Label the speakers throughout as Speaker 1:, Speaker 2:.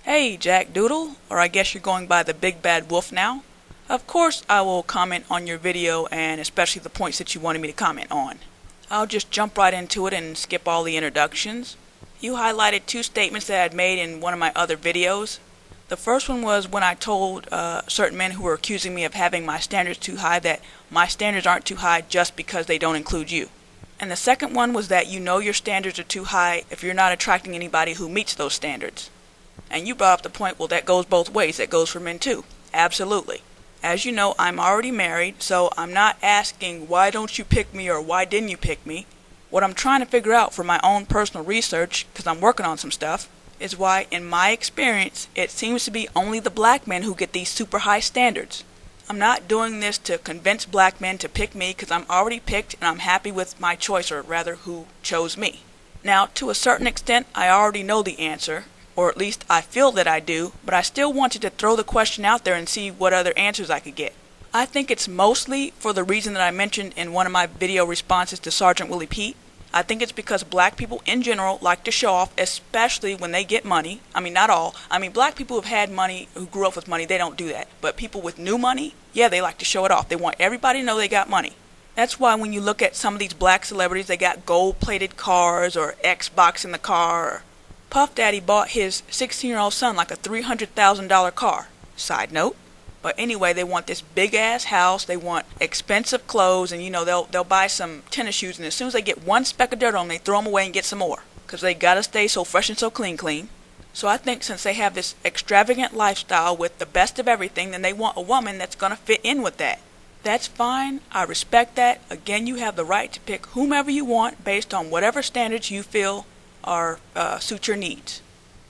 Speaker 1: Hey, Jack Doodle, or I guess you're going by the Big Bad Wolf now. Of course I will comment on your video and especially the points that you wanted me to comment on. I'll just jump right into it and skip all the introductions. You highlighted two statements that I'd made in one of my other videos. The first one was when I told certain men who were accusing me of having my standards too high that my standards aren't too high just because they don't include you. And the second one was that you know your standards are too high if you're not attracting anybody who meets those standards. And you brought up the point, well, that goes both ways. That goes for men too. Absolutely. As you know, I'm already married, so I'm not asking why don't you pick me or why didn't you pick me. What I'm trying to figure out for my own personal research, because I'm working on some stuff, is why, in my experience, it seems to be only the black men who get these super high standards. I'm not doing this to convince black men to pick me because I'm already picked and I'm happy with my choice, or rather who chose me. Now, to a certain extent, I already know the answer, or at least I feel that I do, but I still wanted to throw the question out there and see what other answers I could get. I think it's mostly for the reason that I mentioned in one of my video responses to Sergeant Willie Pete. I think it's because black people in general like to show off, especially when they get money. I mean, not all. I mean, black people who've had money, who grew up with money, they don't do that. But people with new money, yeah, they like to show it off. They want everybody to know they got money. That's why when you look at some of these black celebrities, they got gold-plated cars or Xbox in the car. Puff Daddy bought his 16-year-old son like a $300,000 car. Side note. But anyway, they want this big-ass house, they want expensive clothes, and they'll buy some tennis shoes, and as soon as they get one speck of dirt on them, they throw them away and get some more. Because they gotta stay so fresh and so clean. So I think since they have this extravagant lifestyle with the best of everything, then they want a woman that's gonna fit in with that. That's fine, I respect that. Again, you have the right to pick whomever you want based on whatever standards you feel are suit your needs.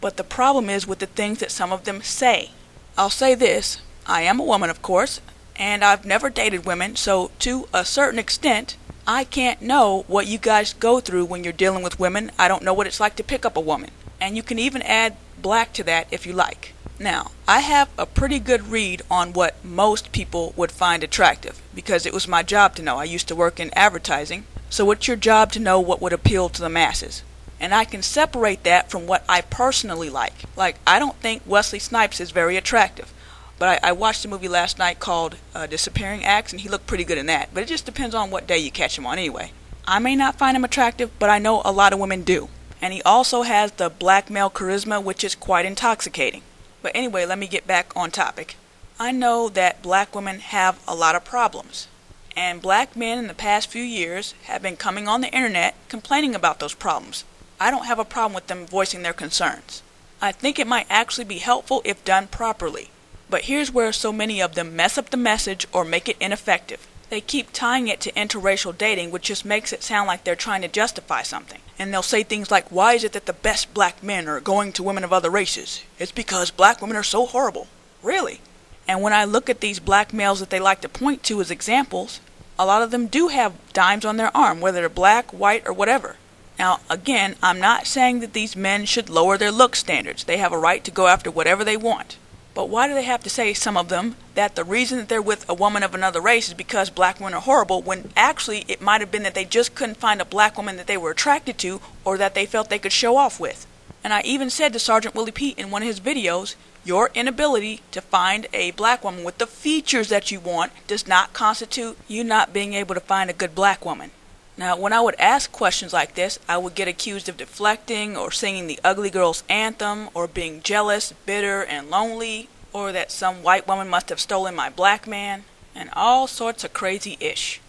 Speaker 1: But the problem is with the things that some of them say. I'll say this. I am a woman, of course, and I've never dated women, so to a certain extent, I can't know what you guys go through when you're dealing with women. I don't know what it's like to pick up a woman. And you can even add black to that if you like. Now, I have a pretty good read on what most people would find attractive, because it was my job to know. I used to work in advertising, so it's your job to know what would appeal to the masses. And I can separate that from what I personally like. Like, I don't think Wesley Snipes is very attractive. But I watched a movie last night called Disappearing Acts, and he looked pretty good in that. But it just depends on what day you catch him on anyway. I may not find him attractive, but I know a lot of women do. And he also has the black male charisma, which is quite intoxicating. But anyway, let me get back on topic. I know that black women have a lot of problems. And black men in the past few years have been coming on the internet complaining about those problems. I don't have a problem with them voicing their concerns. I think it might actually be helpful if done properly. But here's where so many of them mess up the message or make it ineffective. They keep tying it to interracial dating, which just makes it sound like they're trying to justify something. And they'll say things like, why is it that the best black men are going to women of other races? It's because black women are so horrible. Really? And when I look at these black males that they like to point to as examples, a lot of them do have dimes on their arm, whether they're black, white, or whatever. Now, again, I'm not saying that these men should lower their look standards. They have a right to go after whatever they want. But why do they have to say, some of them, that the reason that they're with a woman of another race is because black women are horrible, when actually it might have been that they just couldn't find a black woman that they were attracted to or that they felt they could show off with? And I even said to Sergeant Willie Pete in one of his videos, your inability to find a black woman with the features that you want does not constitute you not being able to find a good black woman. Now, when I would ask questions like this, I would get accused of deflecting or singing the ugly girl's anthem or being jealous, bitter, and lonely, or that some white woman must have stolen my black man, and all sorts of crazy ish.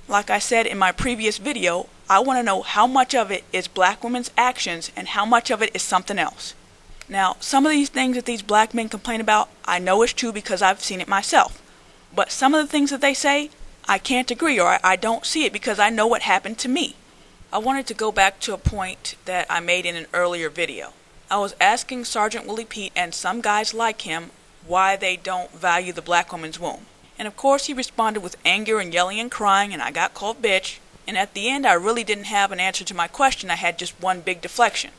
Speaker 1: Like I said in my previous video, I want to know how much of it is black women's actions and how much of it is something else. Now, some of these things that these black men complain about, I know is true because I've seen it myself. But some of the things that they say, I can't agree, or I don't see it because I know what happened to me. I wanted to go back to a point that I made in an earlier video. I was asking Sergeant Willie Pete and some guys like him why they don't value the black woman's womb. And of course he responded with anger and yelling and crying, and I got called bitch. And at the end I really didn't have an answer to my question. I had just one big deflection.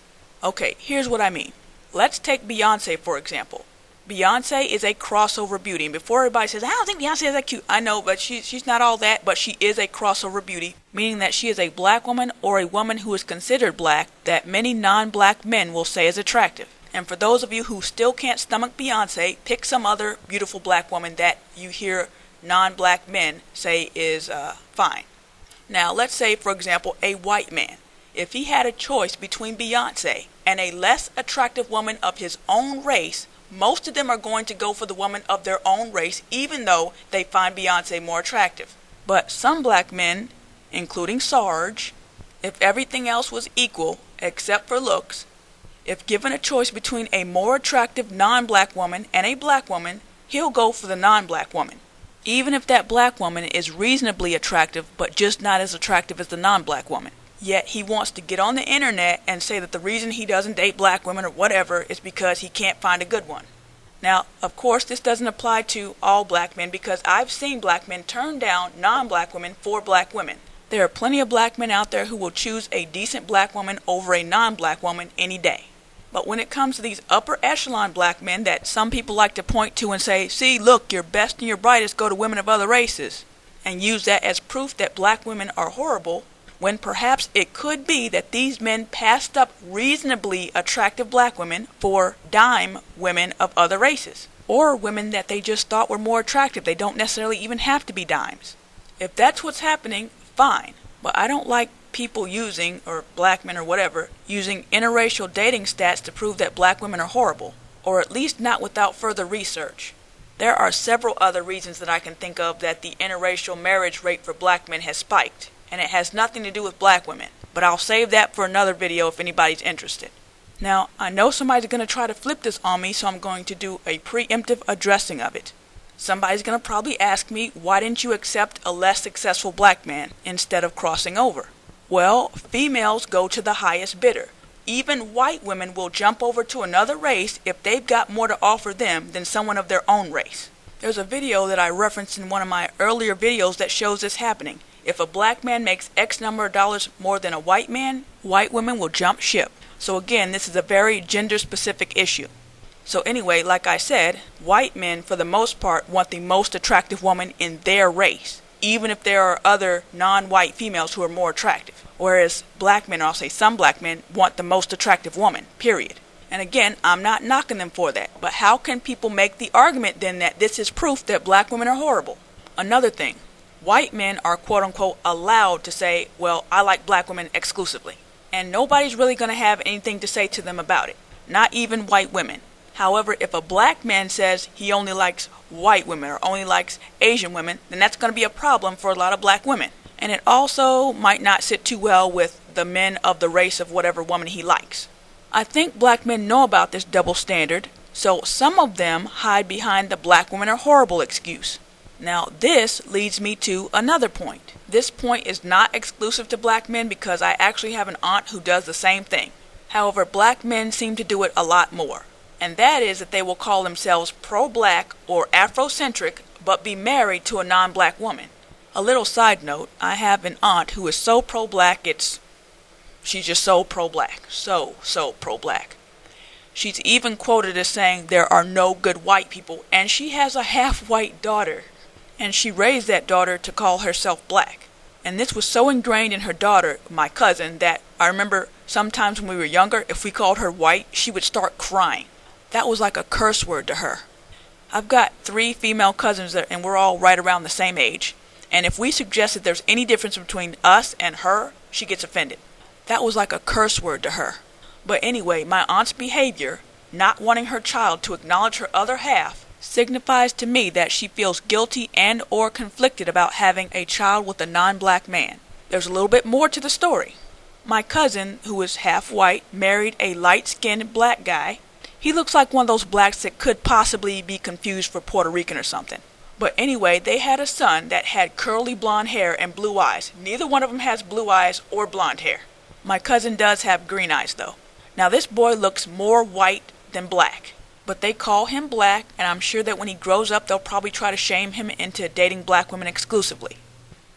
Speaker 1: Okay, here's what I mean. Let's take Beyonce for example. Beyonce is a crossover beauty, and before everybody says, I don't think Beyonce is that cute, I know, but she's not all that, but she is a crossover beauty, meaning that she is a black woman or a woman who is considered black that many non-black men will say is attractive. And for those of you who still can't stomach Beyonce, pick some other beautiful black woman that you hear non-black men say is fine. Now, let's say, for example, a white man. If he had a choice between Beyonce and a less attractive woman of his own race, most of them are going to go for the woman of their own race, even though they find Beyonce more attractive. But some black men, including Sarge, if everything else was equal except for looks, if given a choice between a more attractive non-black woman and a black woman, he'll go for the non-black woman, even if that black woman is reasonably attractive but just not as attractive as the non-black woman. Yet he wants to get on the internet and say that the reason he doesn't date black women or whatever is because he can't find a good one. Now, of course, this doesn't apply to all black men, because I've seen black men turn down non-black women for black women. There are plenty of black men out there who will choose a decent black woman over a non-black woman any day. But when it comes to these upper echelon black men that some people like to point to and say, see, look, your best and your brightest go to women of other races, and use that as proof that black women are horrible, when perhaps it could be that these men passed up reasonably attractive black women for dime women of other races, or women that they just thought were more attractive. They don't necessarily even have to be dimes. If that's what's happening, fine. But I don't like people using, or black men or whatever, using interracial dating stats to prove that black women are horrible, or at least not without further research. There are several other reasons that I can think of that the interracial marriage rate for black men has spiked, and it has nothing to do with black women, but I'll save that for another video if anybody's interested. Now, I know somebody's going to try to flip this on me, so I'm going to do a preemptive addressing of it. Somebody's going to probably ask me, why didn't you accept a less successful black man instead of crossing over? Well, females go to the highest bidder. Even white women will jump over to another race if they've got more to offer them than someone of their own race. There's a video that I referenced in one of my earlier videos that shows this happening. If a black man makes X number of dollars more than a white man, white women will jump ship. So again, this is a very gender-specific issue. So anyway, like I said, white men, for the most part, want the most attractive woman in their race, even if there are other non-white females who are more attractive. Whereas black men, or I'll say some black men, want the most attractive woman, period. And again, I'm not knocking them for that. But how can people make the argument then that this is proof that black women are horrible? Another thing. White men are quote-unquote allowed to say, well, I like black women exclusively. And nobody's really going to have anything to say to them about it. Not even white women. However, if a black man says he only likes white women or only likes Asian women, then that's going to be a problem for a lot of black women. And it also might not sit too well with the men of the race of whatever woman he likes. I think black men know about this double standard, so some of them hide behind the black women are horrible excuse. Now, this leads me to another point. This point is not exclusive to black men because I actually have an aunt who does the same thing. However, black men seem to do it a lot more. And that is that they will call themselves pro-black or Afrocentric, but be married to a non-black woman. A little side note, I have an aunt who is so pro-black, she's just so pro-black. So pro-black. She's even quoted as saying there are no good white people, and she has a half-white daughter. And she raised that daughter to call herself black. And this was so ingrained in her daughter, my cousin, that I remember sometimes when we were younger, if we called her white, she would start crying. That was like a curse word to her. I've got 3 female cousins and we're all right around the same age. And if we suggest that there's any difference between us and her, she gets offended. That was like a curse word to her. But anyway, my aunt's behavior, not wanting her child to acknowledge her other half, signifies to me that she feels guilty and or conflicted about having a child with a non-black man. There's a little bit more to the story. My cousin, who is half white, married a light-skinned black guy. He looks like one of those blacks that could possibly be confused for Puerto Rican or something. But anyway, they had a son that had curly blonde hair and blue eyes. Neither one of them has blue eyes or blonde hair. My cousin does have green eyes though. Now this boy looks more white than black. But they call him black, and I'm sure that when he grows up they'll probably try to shame him into dating black women exclusively.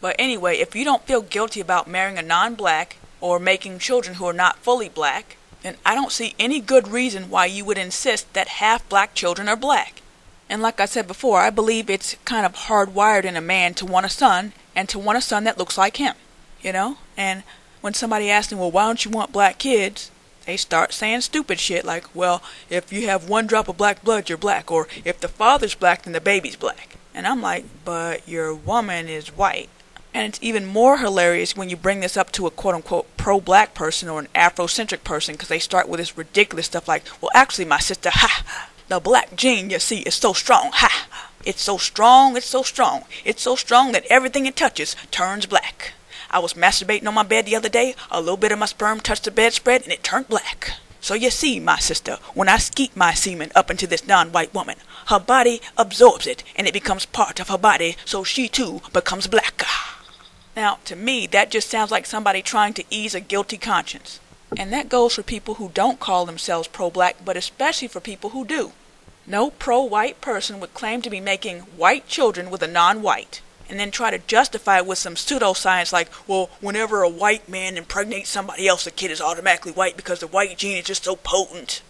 Speaker 1: But anyway, if you don't feel guilty about marrying a non-black or making children who are not fully black, then I don't see any good reason why you would insist that half black children are black. And like I said before, I believe it's kind of hardwired in a man to want a son, and to want a son that looks like him, you know? And when somebody asks me, well, why don't you want black kids? They start saying stupid shit like, well, if you have one drop of black blood, you're black, or if the father's black, then the baby's black. And I'm like, but your woman is white. And it's even more hilarious when you bring this up to a quote-unquote pro-black person or an Afrocentric person, because they start with this ridiculous stuff like, well, actually, my sister, the black gene, you see, is so strong, it's so strong, it's so strong. It's so strong that everything it touches turns black. I was masturbating on my bed the other day, a little bit of my sperm touched the bedspread, and it turned black. So you see, my sister, when I skeet my semen up into this non-white woman, her body absorbs it, and it becomes part of her body, so she too becomes black. Now, to me, that just sounds like somebody trying to ease a guilty conscience. And that goes for people who don't call themselves pro-black, but especially for people who do. No pro-white person would claim to be making white children with a non-white, and then try to justify it with some pseudoscience like, well, whenever a white man impregnates somebody else, the kid is automatically white because the white gene is just so potent.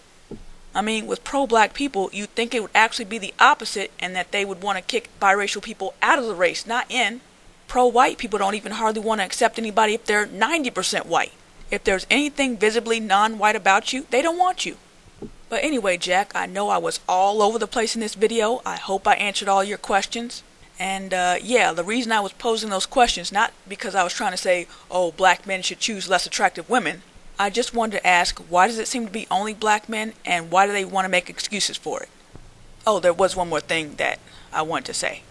Speaker 1: I mean, with pro-black people, you'd think it would actually be the opposite, and that they would want to kick biracial people out of the race, not in. Pro-white people don't even hardly want to accept anybody if they're 90% white. If there's anything visibly non-white about you, they don't want you. But anyway, Jack, I know I was all over the place in this video. I hope I answered all your questions. And yeah, the reason I was posing those questions, not because I was trying to say, oh, black men should choose less attractive women. I just wanted to ask, why does it seem to be only black men, and why do they want to make excuses for it? Oh, there was one more thing that I wanted to say.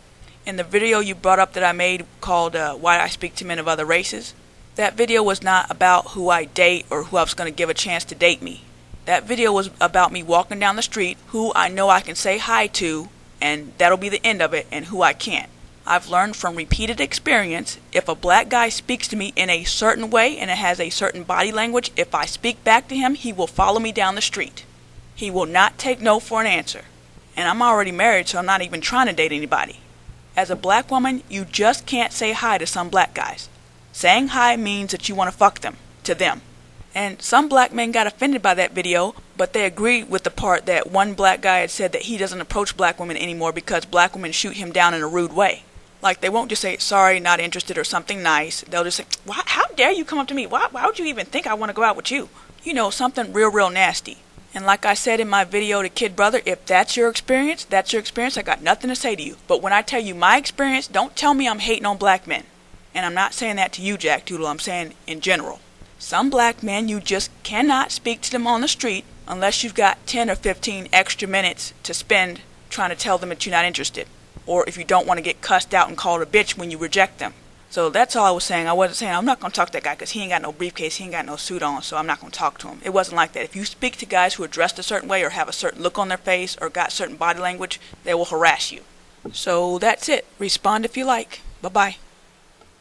Speaker 1: In the video you brought up that I made called Why I Speak to Men of Other Races, that video was not about who I date or who I was going to give a chance to date me. That video was about me walking down the street, who I know I can say hi to, and that'll be the end of it, and who I can't. I've learned from repeated experience, if a black guy speaks to me in a certain way and it has a certain body language, if I speak back to him, he will follow me down the street. He will not take no for an answer. And I'm already married, so I'm not even trying to date anybody. As a black woman, you just can't say hi to some black guys. Saying hi means that you want to fuck them, to them. And some black men got offended by that video, but they agreed with the part that one black guy had said that he doesn't approach black women anymore because black women shoot him down in a rude way. Like, they won't just say, sorry, not interested, or something nice. They'll just say, how dare you come up to me? Why would you even think I want to go out with you? You know, something real nasty. And like I said in my video to Kid Brother, if that's your experience, that's your experience. I got nothing to say to you. But when I tell you my experience, don't tell me I'm hating on black men. And I'm not saying that to you, Jack Doodle. I'm saying in general. Some black men, you just cannot speak to them on the street unless you've got 10 or 15 extra minutes to spend trying to tell them that you're not interested. Or if you don't want to get cussed out and called a bitch when you reject them. So that's all I was saying. I wasn't saying I'm not going to talk to that guy because he ain't got no briefcase, he ain't got no suit on, so I'm not going to talk to him. It wasn't like that. If you speak to guys who are dressed a certain way or have a certain look on their face or got certain body language, they will harass you. So that's it. Respond if you like. Bye-bye.